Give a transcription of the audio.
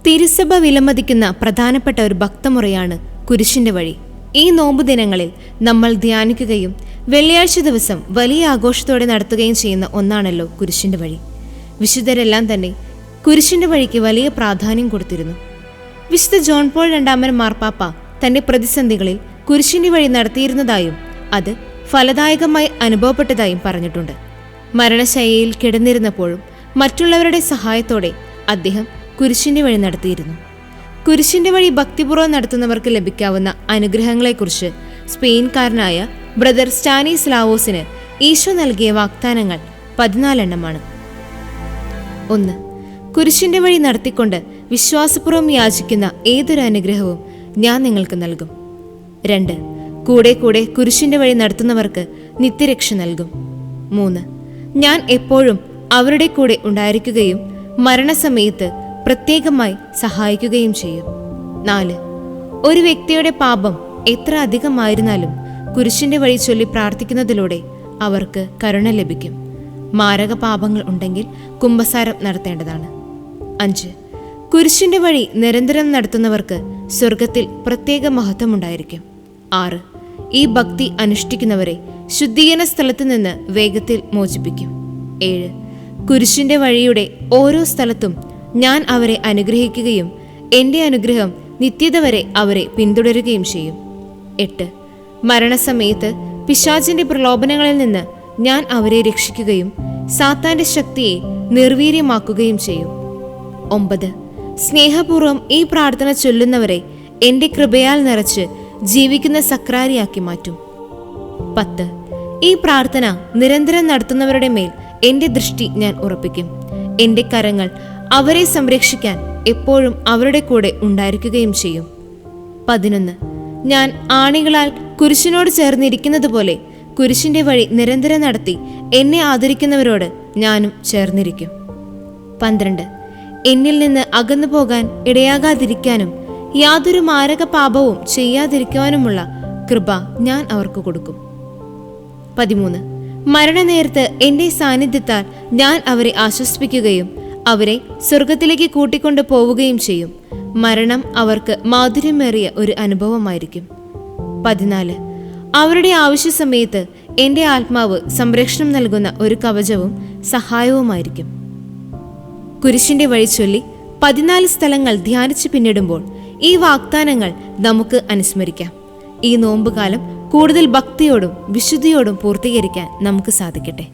തിരുസഭ വിലമതിക്കുന്ന പ്രധാനപ്പെട്ട ഒരു ഭക്തമുറയാണ് കുരിശിന്റെ വഴി. ഈ നോമ്പ് ദിനങ്ങളിൽ നമ്മൾ ധ്യാനിക്കുകയും വെള്ളിയാഴ്ച ദിവസം വലിയ ആഘോഷത്തോടെ നടത്തുകയും ചെയ്യുന്ന ഒന്നാണല്ലോ കുരിശിന്റെ വഴി. വിശുദ്ധരെല്ലാം തന്നെ കുരിശിന്റെ വഴിക്ക് വലിയ പ്രാധാന്യം കൊടുത്തിരുന്നു. വിശുദ്ധ ജോൺ പോൾ രണ്ടാമൻ മാർപ്പാപ്പ തന്റെ പ്രതിസന്ധികളിൽ കുരിശിന്റെ വഴി നടത്തിയിരുന്നതായും അത് ഫലദായകമായി അനുഭവപ്പെട്ടതായും പറഞ്ഞിട്ടുണ്ട്. മരണശയ്യയിൽ കിടന്നിരുന്നപ്പോഴും മറ്റുള്ളവരുടെ സഹായത്തോടെ അദ്ദേഹം കുരിശിന്റെ വഴി നടത്തിയിരുന്നു. കുരിശിന്റെ വഴി ഭക്തിപൂർവ്വം നടത്തുന്നവർക്ക് ലഭിക്കാവുന്ന അനുഗ്രഹങ്ങളെക്കുറിച്ച് സ്പെയിൻകാരനായ ബ്രദർ സ്റ്റാനിസ്ലാവോസിന് ഈശോ നൽകിയ വാഗ്ദാനങ്ങൾ 14 1. കുരിശിന്റെ വഴി നടത്തിക്കൊണ്ട് വിശ്വാസപൂർവ്വം യാചിക്കുന്ന ഏതൊരു അനുഗ്രഹവും ഞാൻ നിങ്ങൾക്ക് നൽകും. 2. കൂടെ കൂടെ കുരിശിന്റെ വഴി നടത്തുന്നവർക്ക് നിത്യരക്ഷ നൽകും. 3. ഞാൻ എപ്പോഴും അവരുടെ കൂടെ ഉണ്ടായിരിക്കുകയും മരണസമയത്ത് പ്രത്യേകമായി സഹായിക്കുകയും ചെയ്യും. 4. ഒരു വ്യക്തിയുടെ പാപം എത്ര അധികമായിരുന്നാലും കുരിശിന്റെ വഴി ചൊല്ലി പ്രാർത്ഥിക്കുന്നതിലൂടെ അവർക്ക് കരുണ ലഭിക്കും. മാരക പാപങ്ങൾ ഉണ്ടെങ്കിൽ കുമ്പസാരം നടത്തേണ്ടതാണ്. 5. കുരിശിന്റെ വഴി നിരന്തരം നടത്തുന്നവർക്ക് സ്വർഗത്തിൽ പ്രത്യേക മഹത്വമുണ്ടായിരിക്കും. 6. ഈ ഭക്തി അനുഷ്ഠിക്കുന്നവരെ ശുദ്ധീകരണ സ്ഥലത്ത് നിന്ന് വേഗത്തിൽ മോചിപ്പിക്കും. 7. കുരിശിന്റെ വഴിയുടെ ഓരോ സ്ഥലത്തും ഞാൻ അവരെ അനുഗ്രഹിക്കുകയും എൻ്റെ അനുഗ്രഹം നിത്യത വരെ അവരെ പിന്തുടരുകയും ചെയ്യും. 8. മരണസമയത്ത് പിശാചിന്റെ പ്രലോഭനങ്ങളിൽ നിന്ന് ഞാൻ അവരെ രക്ഷിക്കുകയും സാത്താന്റെ ശക്തിയെ നിർവീര്യമാക്കുകയും ചെയ്യും. 9. സ്നേഹപൂർവ്വം ഈ പ്രാർത്ഥന ചൊല്ലുന്നവരെ എൻ്റെ കൃപയാൽ നിറച്ച് ജീവിക്കുന്ന സക്രാരിയാക്കി മാറ്റും. 10. ഈ പ്രാർത്ഥന നിരന്തരം നടത്തുന്നവരുടെ മേൽ എൻ്റെ ദൃഷ്ടി ഞാൻ ഉറപ്പിക്കും. എൻ്റെ കരങ്ങൾ അവരെ സംരക്ഷിക്കാൻ എപ്പോഴും അവരുടെ കൂടെ ഉണ്ടായിരിക്കുകയും ചെയ്യും. 11. ഞാൻ ആണികളാൽ കുരിശിനോട് ചേർന്നിരിക്കുന്നത് പോലെ കുരിശിന്റെ വഴി നിരന്തരം നടത്തി എന്നെ ആദരിക്കുന്നവരോട് ഞാനും ചേർന്നിരിക്കും. 12. എന്നിൽ നിന്ന് അകന്നു പോകാൻ ഇടയാകാതിരിക്കാനും യാതൊരു മാരക പാപവും ചെയ്യാതിരിക്കുവാനുമുള്ള കൃപ ഞാൻ അവർക്ക് കൊടുക്കും. 13. മരണനേരത്ത് എൻ്റെ സാന്നിധ്യത്താൽ ഞാൻ അവരെ ആശ്വസിപ്പിക്കുകയും അവരെ സ്വർഗത്തിലേക്ക് കൂട്ടിക്കൊണ്ടു പോവുകയും ചെയ്യും. മരണം അവർക്ക് മാധുര്യമേറിയ ഒരു അനുഭവമായിരിക്കും. 14. അവരുടെ ആവശ്യ സമയത്ത് എൻ്റെ ആത്മാവ് സംരക്ഷണം നൽകുന്ന ഒരു കവചവും സഹായവുമായിരിക്കും. കുരിശിന്റെ വഴി ചൊല്ലി 14 സ്ഥലങ്ങൾ ധ്യാനിച്ച് പിന്നിടുമ്പോൾ ഈ വാഗ്ദാനങ്ങൾ നമുക്ക് അനുസ്മരിക്കാം. ഈ നോമ്പുകാലം കൂടുതൽ ഭക്തിയോടും വിശുദ്ധിയോടും പൂർത്തീകരിക്കാൻ നമുക്ക് സാധിക്കട്ടെ.